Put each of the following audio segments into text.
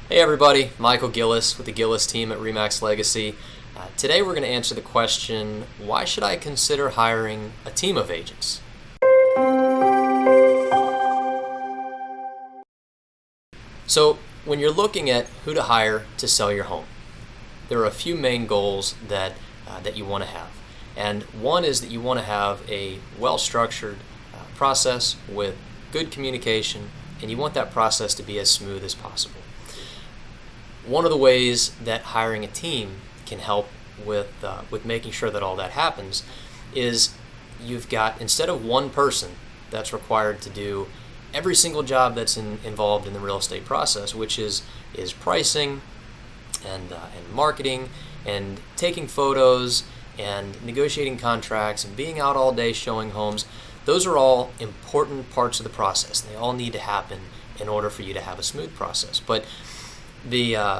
Hey everybody, Michael Gillies with the Gillies Team at RE/MAX Legacy. Today we're going to answer the question, why should I consider hiring a team of agents? So when you're looking at who to hire to sell your home, there are a few main goals that you want to have. And one is that you want to have a well-structured process with good communication, and you want that process to be as smooth as possible. One of the ways that hiring a team can help with making sure that all that happens is you've got, instead of one person that's required to do every single job that's involved in the real estate process, which is pricing and marketing and taking photos and negotiating contracts and being out all day showing homes. Those are all important parts of the process. They all need to happen in order for you to have a smooth process. But the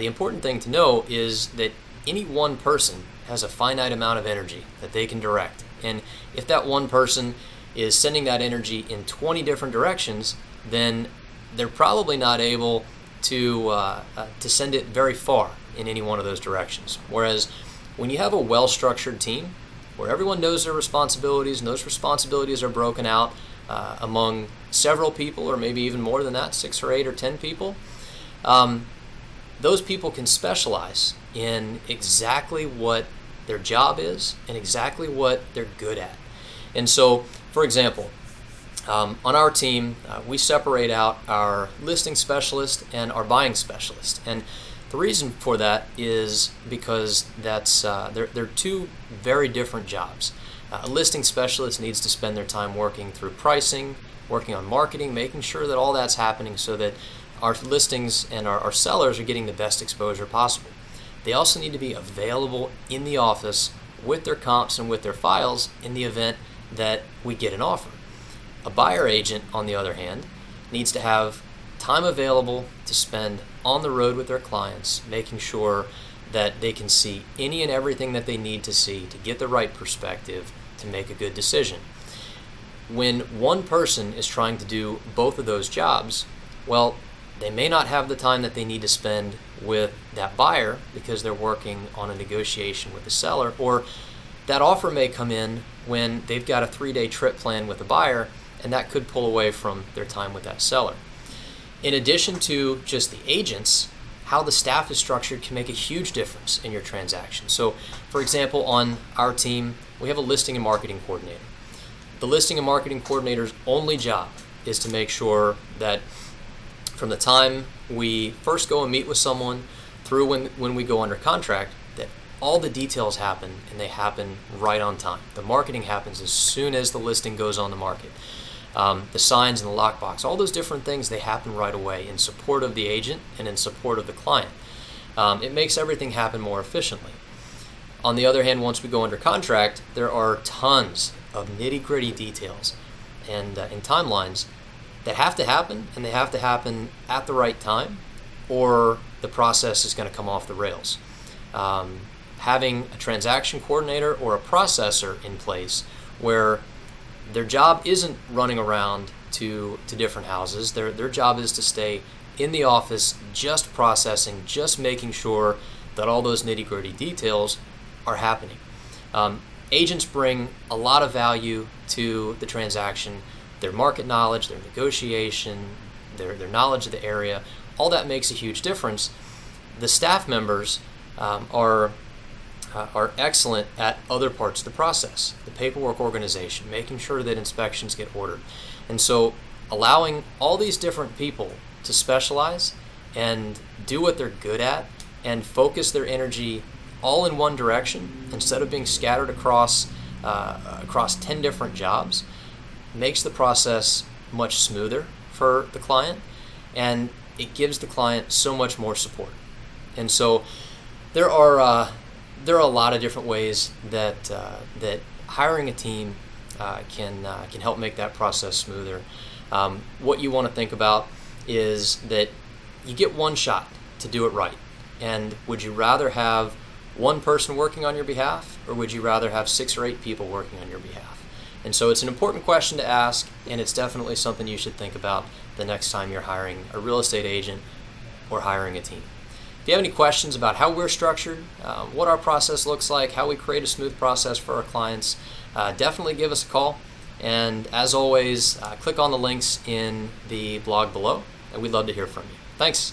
important thing to know is that any one person has a finite amount of energy that they can direct. And if that one person is sending that energy in 20 different directions, then they're probably not able to send it very far in any one of those directions. Whereas when you have a well-structured team where everyone knows their responsibilities and those responsibilities are broken out among several people, or maybe even more than that, 6 or 8 or 10 people, those people can specialize in exactly what their job is and exactly what they're good at. And so, for example, on our team, we separate out our listing specialist and our buying specialist. And the reason for that is because they're two very different jobs. A listing specialist needs to spend their time working through pricing, working on marketing, making sure that all that's happening so that our listings and our sellers are getting the best exposure possible. They also need to be available in the office with their comps and with their files in the event that we get an offer. A buyer agent, on the other hand, needs to have time available to spend on the road with their clients, making sure that they can see any and everything that they need to see to get the right perspective to make a good decision. When one person is trying to do both of those jobs, well, they may not have the time that they need to spend with that buyer because they're working on a negotiation with the seller, or that offer may come in when they've got a 3-day trip planned with the buyer, and that could pull away from their time with that seller. In addition to just the agents, how the staff is structured can make a huge difference in your transaction. So, for example, on our team, we have a listing and marketing coordinator. The listing and marketing coordinator's only job is to make sure that from the time we first go and meet with someone through when we go under contract, that all the details happen, and they happen right on time. The marketing happens as soon as the listing goes on the market. The signs and the lockbox, all those different things, they happen right away in support of the agent and in support of the client. It makes everything happen more efficiently. On the other hand, once we go under contract, there are tons of nitty-gritty details and timelines that have to happen, and they have to happen at the right time, or the process is going to come off the rails. Having a transaction coordinator or a processor in place where their job isn't running around to different houses, their job is to stay in the office just processing, just making sure that all those nitty-gritty details are happening. Agents bring a lot of value to the transaction. Their market knowledge, their negotiation, their knowledge of the area, all that makes a huge difference. The staff members are excellent at other parts of the process, the paperwork organization, making sure that inspections get ordered. And so allowing all these different people to specialize and do what they're good at and focus their energy all in one direction instead of being scattered across 10 different jobs makes the process much smoother for the client, and it gives the client so much more support. And so there are a lot of different ways that hiring a team can help make that process smoother. What you want to think about is that you get one shot to do it right. And would you rather have one person working on your behalf, or would you rather have 6 or 8 people working on your behalf? And so it's an important question to ask, and it's definitely something you should think about the next time you're hiring a real estate agent or hiring a team. If you have any questions about how we're structured, what our process looks like, how we create a smooth process for our clients, definitely give us a call. And as always, click on the links in the blog below, and we'd love to hear from you. Thanks.